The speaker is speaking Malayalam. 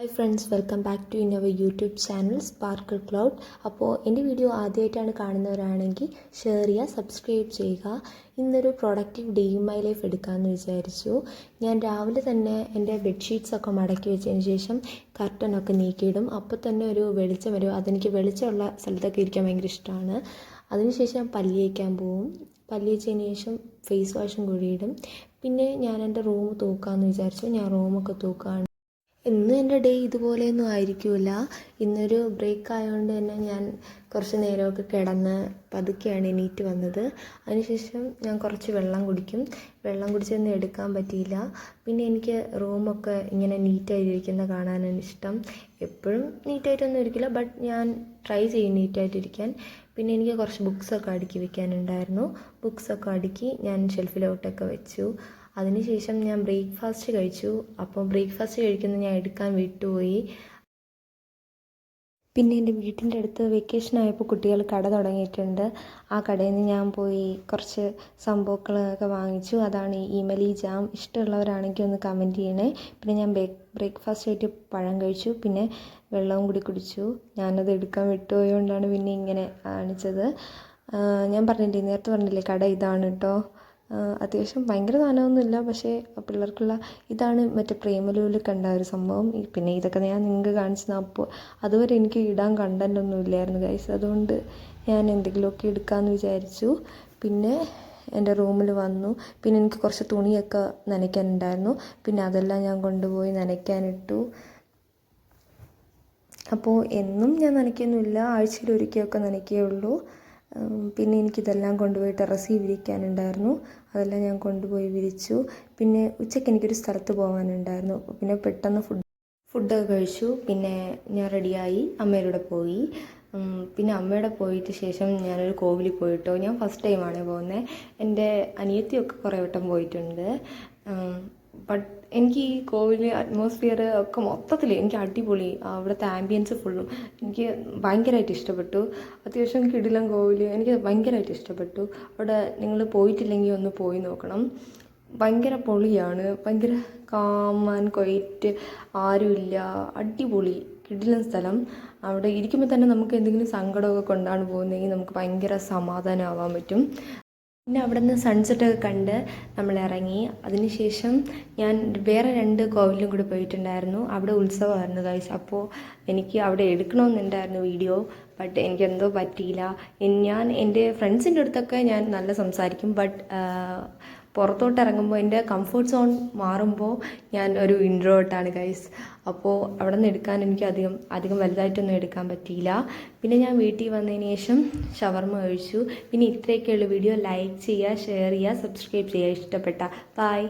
Hi friends, welcome back to our YouTube channel Sparkle Cloud. അപ്പോൾ എൻ്റെ വീഡിയോ ആദ്യമായിട്ടാണ് കാണുന്നവരാണെങ്കിൽ ഷെയർ ചെയ്യുക, സബ്സ്ക്രൈബ് ചെയ്യുക. ഇന്നൊരു productive day in my life എടുക്കാമെന്ന് വിചാരിച്ചു. ഞാൻ രാവിലെ തന്നെ എൻ്റെ ബെഡ്ഷീറ്റ്സൊക്കെ മടക്കി വെച്ചതിന് ശേഷം കർട്ടനൊക്കെ നീക്കിയിടും. അപ്പോൾ തന്നെ ഒരു വെളിച്ചം വരും. അതെനിക്ക് വെളിച്ചമുള്ള സ്ഥലത്തൊക്കെ ഇരിക്കാൻ ഭയങ്കര ഇഷ്ടമാണ്. അതിനുശേഷം പല്ല് തേക്കാൻ പോവും. പല്ല് തേച്ചതിന് ശേഷം ഫേസ് വാഷും കൂടിയിടും. പിന്നെ ഞാൻ എൻ്റെ റൂം തൂക്കാമെന്ന് വിചാരിച്ചു. ഞാൻ റൂമൊക്കെ തൂക്കുകയാണ്. ഇന്ന് എൻ്റെ ഡേ ഇതുപോലെയൊന്നും ആയിരിക്കില്ല. ഇന്നൊരു ബ്രേക്ക് ആയതുകൊണ്ട് തന്നെ ഞാൻ കുറച്ച് നേരമൊക്കെ കിടന്ന് പതുക്കെയാണ് എണീറ്റ് വന്നത്. അതിനുശേഷം ഞാൻ കുറച്ച് വെള്ളം കുടിക്കും. വെള്ളം കുടിച്ചൊന്നും എടുക്കാൻ പറ്റിയില്ല. പിന്നെ എനിക്ക് റൂമൊക്കെ ഇങ്ങനെ നീറ്റായിട്ടിരിക്കുന്ന കാണാനാണ് ഇഷ്ടം. എപ്പോഴും നീറ്റായിട്ടൊന്നും ഇരിക്കില്ല, ബട്ട് ഞാൻ ട്രൈ ചെയ്യും നീറ്റായിട്ടിരിക്കാൻ. പിന്നെ എനിക്ക് കുറച്ച് ബുക്സൊക്കെ അടുക്കി വെക്കാനുണ്ടായിരുന്നു. ബുക്സൊക്കെ അടുക്കി ഞാൻ ഷെൽഫിലോട്ടൊക്കെ വെച്ചു. അതിനുശേഷം ഞാൻ ബ്രേക്ക്ഫാസ്റ്റ് കഴിച്ചു. അപ്പോൾ ബ്രേക്ക്ഫാസ്റ്റ് കഴിക്കുന്നത് ഞാൻ എടുക്കാൻ വിട്ടുപോയി. പിന്നെ എൻ്റെ വീട്ടിൻ്റെ അടുത്ത് വെക്കേഷൻ ആയപ്പോൾ കുട്ടികൾ കട തുടങ്ങിയിട്ടുണ്ട്. ആ കടയിൽ നിന്ന് ഞാൻ പോയി കുറച്ച് സംഭവങ്ങളൊക്കെ വാങ്ങിച്ചു. അതാണ് ഈ ഇമലി ജാം. ഇഷ്ടമുള്ളവരാണെങ്കിൽ ഒന്ന് കമൻറ്റ് ചെയ്യണേ. പിന്നെ ഞാൻ ബ്രേക്ക്ഫാസ്റ്റ് ആയിട്ട് പഴം കഴിച്ചു. പിന്നെ വെള്ളവും കൂടി കുടിച്ചു. ഞാനത് എടുക്കാൻ വിട്ടുപോയതുകൊണ്ടാണ് പിന്നെ ഇങ്ങനെ കാണിച്ചത്. ഞാൻ പറഞ്ഞില്ലേ, നേരത്തെ പറഞ്ഞില്ലേ, കട ഇതാണ് കേട്ടോ. അത്യാവശ്യം ഭയങ്കര സാധനമൊന്നുമില്ല, പക്ഷേ പിള്ളേർക്കുള്ള ഇതാണ്. മറ്റേ പ്രേമലൂരിൽ കണ്ട ഒരു സംഭവം. പിന്നെ ഇതൊക്കെ ഞാൻ നിങ്ങൾക്ക് കാണിച്ചത്. അപ്പോൾ അതുവരെ എനിക്ക് ഇടാൻ കണ്ടൻ്റൊന്നും ഇല്ലായിരുന്നു ഗൈസ്. അതുകൊണ്ട് ഞാൻ എന്തെങ്കിലുമൊക്കെ എടുക്കാമെന്ന് വിചാരിച്ചു. പിന്നെ എൻ്റെ റൂമിൽ വന്നു. പിന്നെ എനിക്ക് കുറച്ച് തുണിയൊക്കെ നനയ്ക്കാനുണ്ടായിരുന്നു. പിന്നെ അതെല്ലാം ഞാൻ കൊണ്ടുപോയി നനയ്ക്കാനിട്ടു. അപ്പോൾ എന്നും ഞാൻ നനയ്ക്കൊന്നുമില്ല, ആഴ്ചയിൽ ഒരിക്കലൊക്കെ നനയ്ക്കുകയുള്ളൂ. പിന്നെ എനിക്കിതെല്ലാം കൊണ്ടുപോയി ടെറസിൽ വിരിക്കാനുണ്ടായിരുന്നു. അതെല്ലാം ഞാൻ കൊണ്ടുപോയി വിരിച്ചു. പിന്നെ ഉച്ചയ്ക്ക് എനിക്കൊരു സ്ഥലത്ത് പോകാനുണ്ടായിരുന്നു. പിന്നെ പെട്ടെന്ന് ഫുഡൊക്കെ കഴിച്ചു. പിന്നെ ഞാൻ റെഡിയായി അമ്മയുടെ കൂടെ പോയി. പിന്നെ അമ്മയുടെ പോയിട്ട് ശേഷം ഞാനൊരു കോവിലിൽ പോയിട്ടോ. ഞാൻ ഫസ്റ്റ് ടൈമാണ് പോകുന്നത്. എൻ്റെ അനിയത്തിയൊക്കെ കുറേ വട്ടം പോയിട്ടുണ്ട്. ബട്ട് എനിക്ക് ഈ കോവിൽ അറ്റ്മോസ്ഫിയർ ഒക്കെ മൊത്തത്തിൽ എനിക്ക് അടിപൊളി. അവിടുത്തെ ആംബിയൻസ് ഫുള്ളും എനിക്ക് ഭയങ്കരമായിട്ട് ഇഷ്ടപ്പെട്ടു. അത്യാവശ്യം കിടിലൻ കോവിൽ, എനിക്ക് ഭയങ്കരമായിട്ട് ഇഷ്ടപ്പെട്ടു. അവിടെ നിങ്ങൾ പോയിട്ടില്ലെങ്കിൽ ഒന്ന് പോയി നോക്കണം. ഭയങ്കര പൊളിയാണ്. ഭയങ്കര കാം ആൻഡ് ക്വയറ്റ്, ആരുമില്ല, അടിപൊളി കിടിലൻ സ്ഥലം. അവിടെ ഇരിക്കുമ്പോൾ തന്നെ നമുക്ക് എന്തെങ്കിലും സങ്കടമൊക്കെ കൊണ്ടാണ് പോകുന്നതെങ്കിൽ നമുക്ക് ഭയങ്കര സമാധാനമാവാൻ പറ്റും. പിന്നെ അവിടെ നിന്ന് സൺസെറ്റൊക്കെ കണ്ട് നമ്മൾ ഇറങ്ങി. അതിനുശേഷം ഞാൻ വേറെ 2 കോവിലും കൂടി പോയിട്ടുണ്ടായിരുന്നു. അവിടെ ഉത്സവമായിരുന്നു ഗൈസ്. അപ്പോൾ എനിക്ക് അവിടെ എടുക്കണമെന്നുണ്ടായിരുന്നു വീഡിയോ, ബട്ട് എനിക്കെന്തോ പറ്റിയില്ല. ഞാൻ എൻ്റെ ഫ്രണ്ട്സിൻ്റെ അടുത്തൊക്കെ ഞാൻ നല്ല സംസാരിക്കും, ബട്ട് പുറത്തോട്ട് ഇറങ്ങുമ്പോൾ എൻ്റെ കംഫർട്ട് സോൺ മാറുമ്പോൾ ഞാൻ ഒരു ഇൻട്രോവേർട്ടാണ് ഗൈസ്. അപ്പോൾ അവിടെ നിന്ന് എടുക്കാൻ എനിക്ക് അധികം വലുതായിട്ടൊന്നും എടുക്കാൻ പറ്റിയില്ല. പിന്നെ ഞാൻ വീട്ടിൽ വന്നതിന് ശേഷം ഷവർമ കഴിച്ചു. പിന്നെ ഇത്രയൊക്കെയുള്ള വീഡിയോ. ലൈക്ക് ചെയ്യുക, ഷെയർ ചെയ്യുക, സബ്സ്ക്രൈബ് ചെയ്യുക ഇഷ്ടപ്പെട്ട. ബൈ.